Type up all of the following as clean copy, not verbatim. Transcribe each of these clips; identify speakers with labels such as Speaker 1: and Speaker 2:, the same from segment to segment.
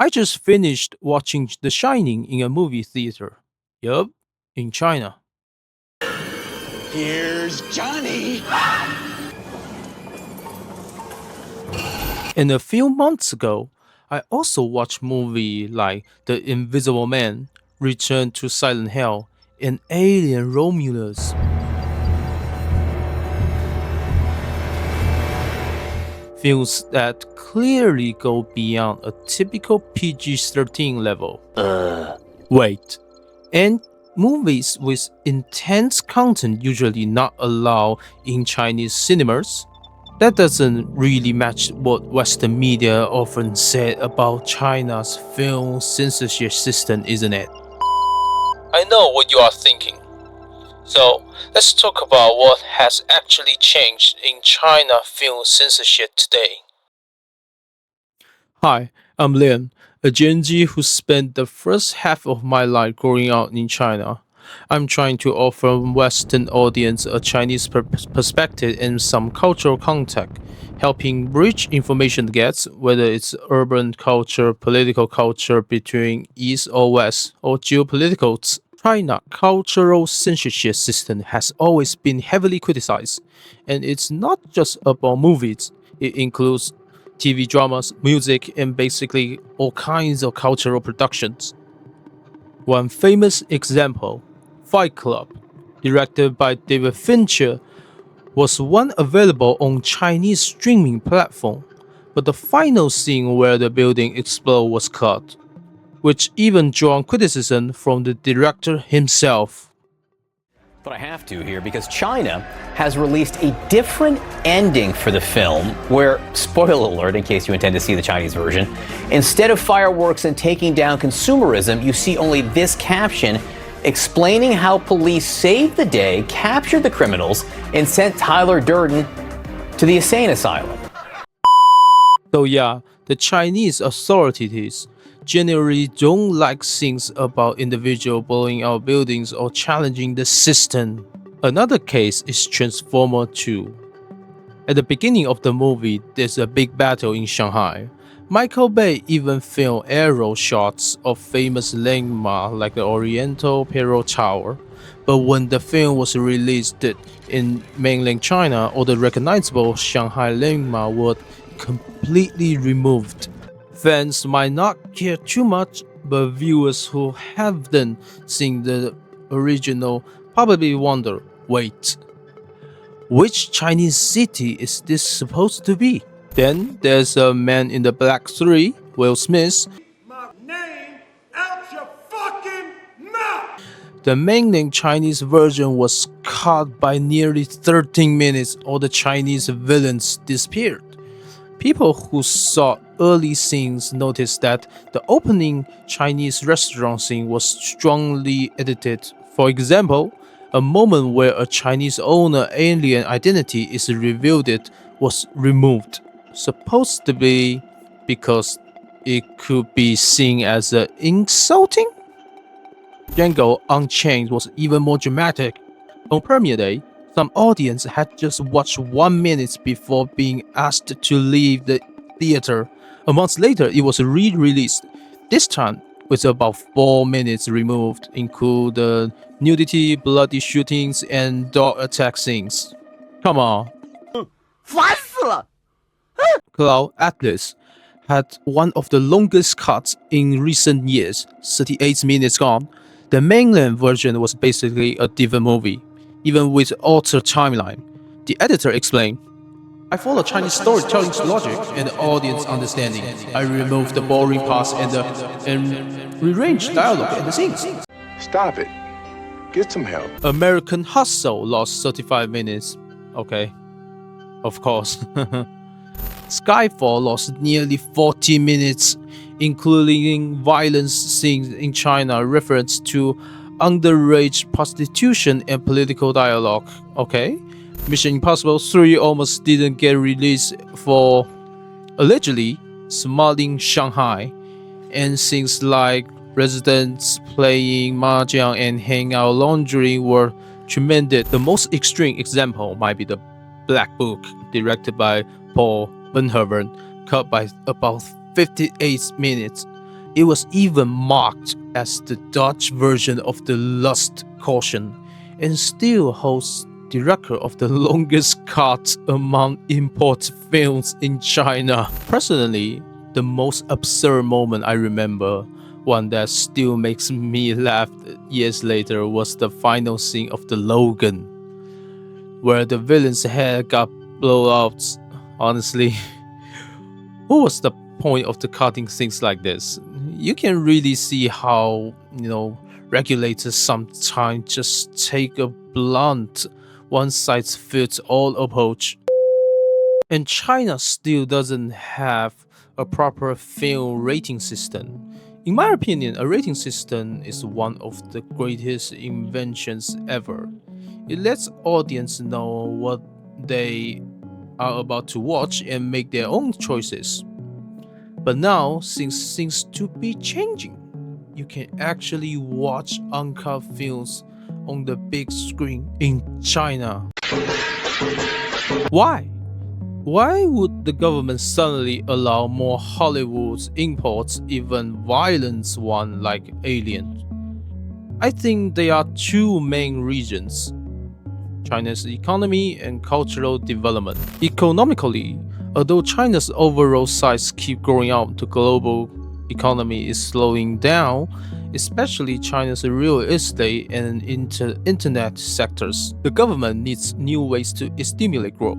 Speaker 1: I just finished watching The Shining in a movie theater. Yup, in China.
Speaker 2: Here's Johnny.
Speaker 1: And a few months ago, I also watched movies like The Invisible Man, Return to Silent Hill, and Alien Romulus. Films that clearly go beyond a typical PG-13 level. Wait, and movies with intense content usually not allowed in Chinese cinemas? That doesn't really match what Western media often said about China's film censorship system, isn't it? I know what you are thinking. So, let's talk about what has actually changed in China film censorship today. Hi, I'm Lian, a Gen Z who spent the first half of my life growing up in China. I'm trying to offer a Western audience a Chinese perspective and some cultural context, helping bridge information gaps, whether it's urban culture, political culture between East or West, or geopolitical. China cultural censorship system has always been heavily criticized, and it's not just about movies. It includes TV dramas, music, and basically all kinds of cultural productions. One famous example, Fight Club, directed by David Fincher, was one available on Chinese streaming platform, but the final scene where the building explodes was cut, which even drawn criticism from the director himself.
Speaker 3: But I have to here because China has released a different ending for the film where, spoiler alert in case you intend to see the Chinese version, instead of fireworks and taking down consumerism, you see only this caption explaining how police saved the day, captured the criminals, and sent Tyler Durden to the insane asylum.
Speaker 1: So yeah, the Chinese authorities generally don't like things about individual blowing out buildings or challenging the system. Another case is Transformer 2. At the beginning of the movie, there's a big battle in Shanghai. Michael Bay even filmed aerial shots of famous landmarks like the Oriental Pearl Tower. But when the film was released in mainland China, all the recognizable Shanghai landmarks were completely removed. Fans might not care too much, but viewers who haven't seen the original probably wonder, wait, which Chinese city is this supposed to be? Then there's a Man in the Black 3, Will Smith.
Speaker 4: My name out your fucking mouth!
Speaker 1: The mainland Chinese version was cut by nearly 13 minutes. All the Chinese villains disappeared. People who saw early scenes noticed that the opening Chinese restaurant scene was strongly edited. For example, a moment where a Chinese owner alien identity is revealed was removed, supposedly because it could be seen as insulting. Django Unchained was even more dramatic. On premiere day, some audience had just watched 1 minute before being asked to leave the theater. A month later, it was re-released, this time with about 4 minutes removed, including nudity, bloody shootings, and dog attack scenes. Come on.
Speaker 5: 烦死了！
Speaker 1: Cloud Atlas had one of the longest cuts in recent years, 38 minutes gone. The mainland version was basically a different movie, even with altered timeline. The editor explained, I follow Chinese storytelling logic and audience understanding. I removed the boring parts and rearranged dialogue and the scenes.
Speaker 6: Stop it. Get some help.
Speaker 1: American Hustle lost 35 minutes. Okay. Of course. Skyfall lost nearly 40 minutes, including violence scenes in China, reference to underage prostitution and political dialogue. Okay. Mission Impossible 3 almost didn't get released for allegedly smuggling Shanghai, and things like residents playing mahjong and hang out laundry were tremendous. The most extreme example might be the Black Book, directed by Paul Verhoeven, cut by about 58 minutes. It was even marked as the Dutch version of the Lust Caution and still holds the record of the longest cut among import films in China. Personally, the most absurd moment I remember, one that still makes me laugh years later, was the final scene of the Logan, where the villain's head got blown out. Honestly, what was the point of the cutting things like this? You can really see how, regulators sometimes just take a blunt, one-size-fits-all approach. And China still doesn't have a proper film rating system. In my opinion, a rating system is one of the greatest inventions ever. It lets audience know what they are about to watch and make their own choices. But now, things seems to be changing. You can actually watch uncut films on the big screen in China. Why? Why would the government suddenly allow more Hollywood imports, even violent ones like Alien? I think there are two main reasons: China's economy and cultural development. Economically, although China's overall size keeps growing up, the global economy is slowing down, especially China's real estate and internet sectors. The government needs new ways to stimulate growth,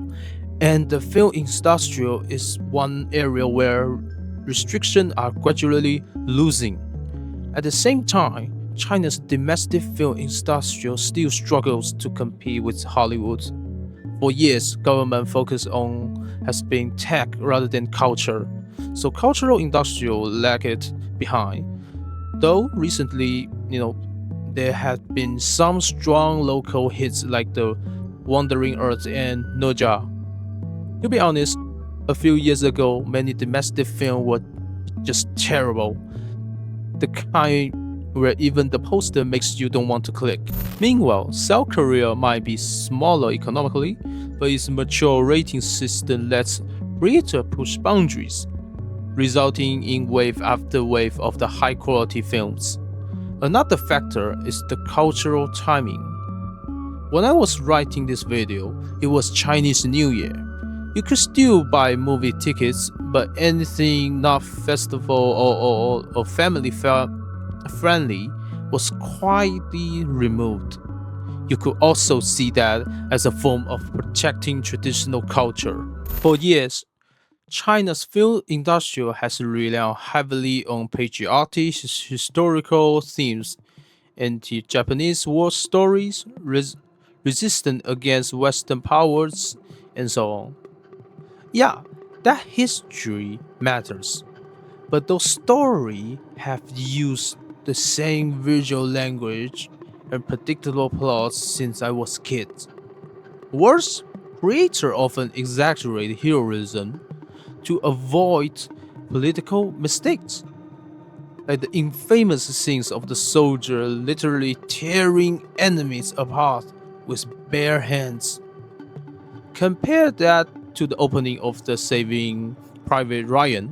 Speaker 1: and the film industry is one area where restrictions are gradually losing. At the same time, China's domestic film industry still struggles to compete with Hollywood. For years, government focus has been tech rather than culture, so cultural industry lagged behind. Though recently, there have been some strong local hits like The Wandering Earth and Noja. To be honest, a few years ago, many domestic films were just terrible. The kind where even the poster makes you don't want to click. Meanwhile, South Korea might be smaller economically, but its mature rating system lets creators push boundaries, resulting in wave after wave of the high-quality films. Another factor is the cultural timing. When I was writing this video, it was Chinese New Year. You could still buy movie tickets, but anything not festival or family-friendly was quietly removed. You could also see that as a form of protecting traditional culture. For years, China's film industry has relied heavily on patriotic historical themes, anti-Japanese war stories, resistance against Western powers, and so on. Yeah, that history matters, but those stories have used the same visual language and predictable plots since I was a kid. Worse, creators often exaggerate heroism to avoid political mistakes, like the infamous scenes of the soldier literally tearing enemies apart with bare hands. Compare that to the opening of the Saving Private Ryan,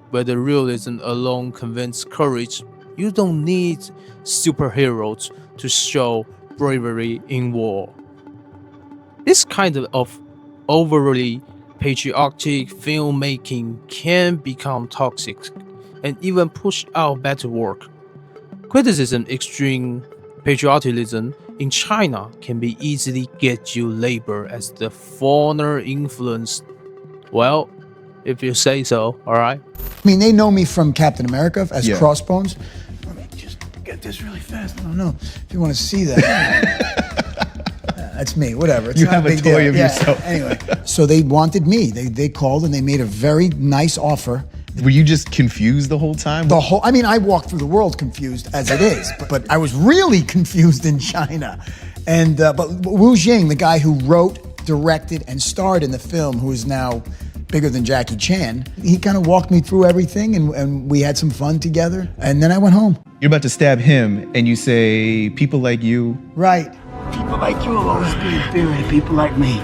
Speaker 1: where the realism alone convinced courage. You don't need superheroes to show bravery in war. This kind of overly patriotic filmmaking can become toxic and even push out better work. Criticism extreme patriotism in China can be easily get you labeled as the foreigner influence. Well, if you say so, alright?
Speaker 2: I mean, they know me from Captain America as
Speaker 7: Yeah.
Speaker 2: Crossbones. Let me just get this really fast. I don't know if you want to see that. That's me, whatever. It's
Speaker 7: You
Speaker 2: not
Speaker 7: have a
Speaker 2: big
Speaker 7: toy
Speaker 2: deal.
Speaker 7: of
Speaker 2: Yeah,
Speaker 7: yourself.
Speaker 2: Anyway, so they wanted me. They called and they made a very nice offer.
Speaker 7: Were you just confused the whole time?
Speaker 2: I walked through the world confused as it is, but I was really confused in China. And but Wu Jing, the guy who wrote, directed, and starred in the film, who is now bigger than Jackie Chan, he kind of walked me through everything, and we had some fun together. And then I went home.
Speaker 7: You're about to stab him, and you say, "People like you."
Speaker 2: Right.
Speaker 5: People like you will always be inferior to people like me.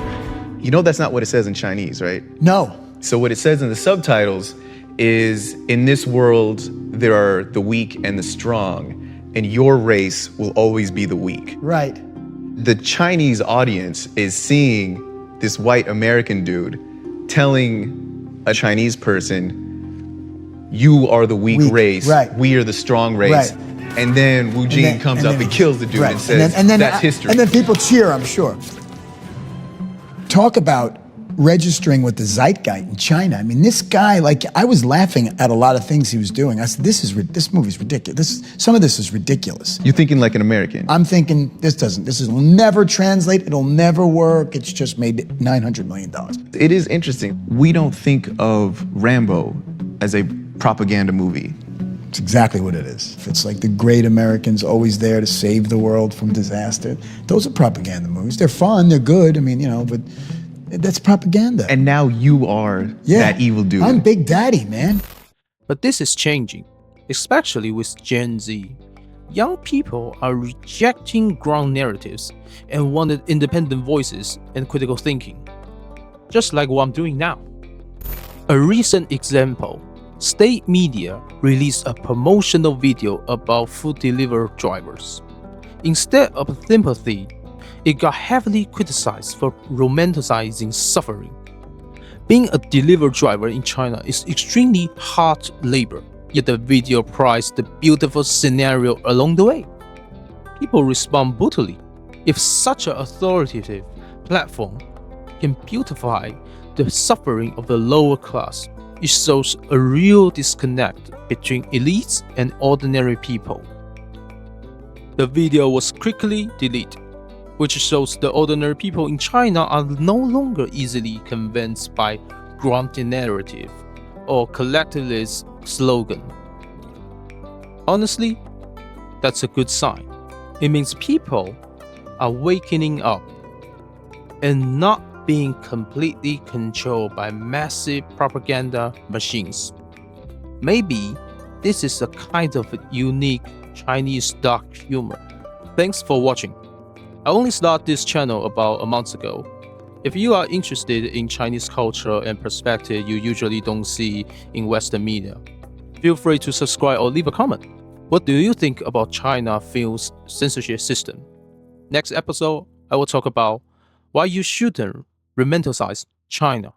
Speaker 7: You know that's not what it says in Chinese, right?
Speaker 2: No.
Speaker 7: So what it says in the subtitles is in this world, there are the weak and the strong, and your race will always be the weak.
Speaker 2: Right.
Speaker 7: The Chinese audience is seeing this white American dude telling a Chinese person, you are the weak race,
Speaker 2: right.
Speaker 7: We are the strong race.
Speaker 2: Right.
Speaker 7: And then Wu Jing comes up and kills the dude
Speaker 2: right.
Speaker 7: and says, that's history.
Speaker 2: And then people cheer, I'm sure. Talk about registering with the zeitgeist in China. I mean, this guy, like, I was laughing at a lot of things he was doing. I said, this movie's ridiculous. Some of this is ridiculous.
Speaker 7: You're thinking like an American.
Speaker 2: I'm thinking, this will never translate, it'll never work, it's just made $900 million.
Speaker 7: It is interesting. We don't think of Rambo as a propaganda movie.
Speaker 2: It's exactly what it is. It's like the great Americans always there to save the world from disaster. Those are propaganda movies. They're fun, they're good, I mean, you know, but that's propaganda.
Speaker 7: And now you are that evil dude.
Speaker 2: I'm Big Daddy, man.
Speaker 1: But this is changing, especially with Gen Z. Young people are rejecting ground narratives and wanted independent voices and critical thinking, just like what I'm doing now. A recent example, state media released a promotional video about food delivery drivers. Instead of sympathy, it got heavily criticized for romanticizing suffering. Being a delivery driver in China is extremely hard labor, yet the video prized the beautiful scenario along the way. People respond brutally. If such an authoritative platform can beautify the suffering of the lower class, it shows a real disconnect between elites and ordinary people. The video was quickly deleted, which shows the ordinary people in China are no longer easily convinced by grand narrative or collectivist slogan. Honestly, that's a good sign. It means people are waking up and not being completely controlled by massive propaganda machines. Maybe this is a kind of unique Chinese dark humor. Thanks for watching. I only started this channel about a month ago. If you are interested in Chinese culture and perspective you usually don't see in Western media, feel free to subscribe or leave a comment. What do you think about China film's censorship system? Next episode, I will talk about why you shouldn't romanticize China.